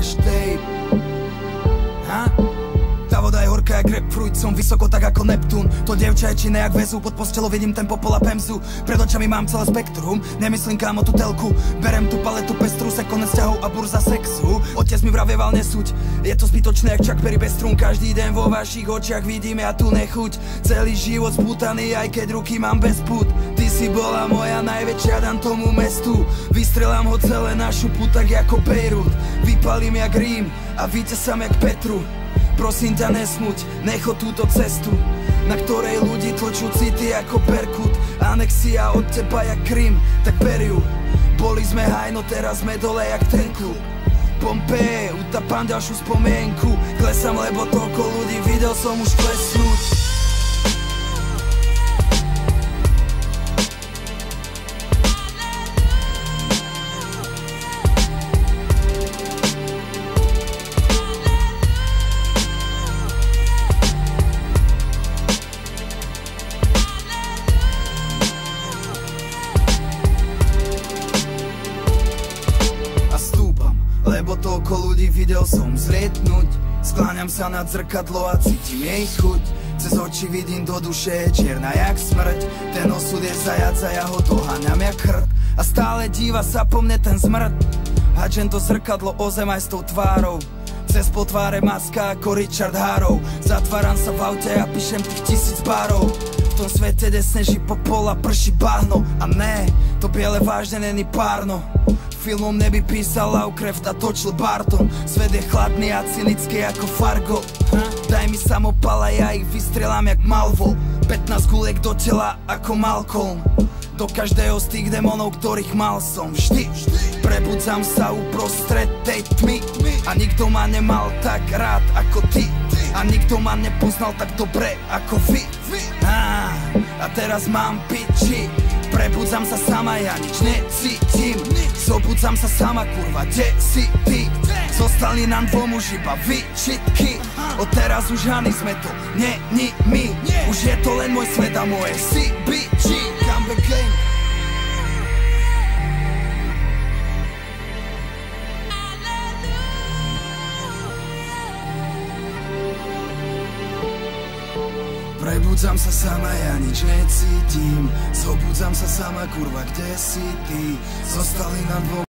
trash tape. Tá voda je horká jak grapefruit, som vysoko tak ako Neptún. To dievča je činné jak väzu, pod postelou vidím ten popol a pemzu. Pred očami mám celé spektrum, nemyslím kámo tú telku. Berem tú paletu pestru, se konec ťahov a burza sexu. Otec mi vravieval nesúď, je to zbytočné jak Chuck Berry bez strún. Každý deň vo vašich očiach vidím ja tu nechuť. Celý život spútaný, aj keď ruky mám bez pút. Ty si bola moja najväčšia, dám tomu mestu. Vystrelám ho celé na šupu tak ako Beirut. Vypalím jak Rím a vytesám jak Petru. Prosím ťa nesmuť, necho túto cestu, na ktorej ľudí tlčú city ako perkut. Anexia od teba jak Krym, tak ber ju. Boli sme high, no teraz sme dole jak ten klub. Pompeje, utapám ďalšiu spomienku. Klesám, lebo toľko ľudí videl som už klesnúť. Lebo toľko ľudí videl som zlietnúť. Skláňam sa nad zrkadlo a cítim jej chuť. Cez oči vidím do duše, je čierna jak smrť. Ten osud je zajac a ja ho doháňam jak chrt. A stále díva sa po mne ten zmrt. Hadžem to zrkadlo o zem aj s tou tvárou. Cez potváre maska ako Richard Harrow. Zatváram sa v aute a píšem tých 1000 bárov. V tom svete, kde sneží popol a prší bahno. A ne, to biele vážne není párno. Filmom neby písal Lovecraft a točil Barton. Svet je chladný a cynický ako Fargo. Daj mi samopal a ja ich vystrelám jak Malvo. 15 guliek do tela ako Malcolm. Do každého z tých démonov, ktorých mal som vždy. Prebudzam sa uprostred tej tmy. A nikto ma nemal tak rád ako ty. A nikto ma nepoznal tak dobre ako vy. A teraz mám piči. Prebudzam sa sama, ja nič necítim. Zobudzam sa sama, kurva, kde si ty? Zostali nám dvom už iba výčitky. Odteraz už Hany sme to, není my. Už je to len môj svet a moje CBG. Comeback game. Prebudzam sa sama, ja nič necítim. Zobudzam sa sama, kurva, kde si ty? Zostali nám dvom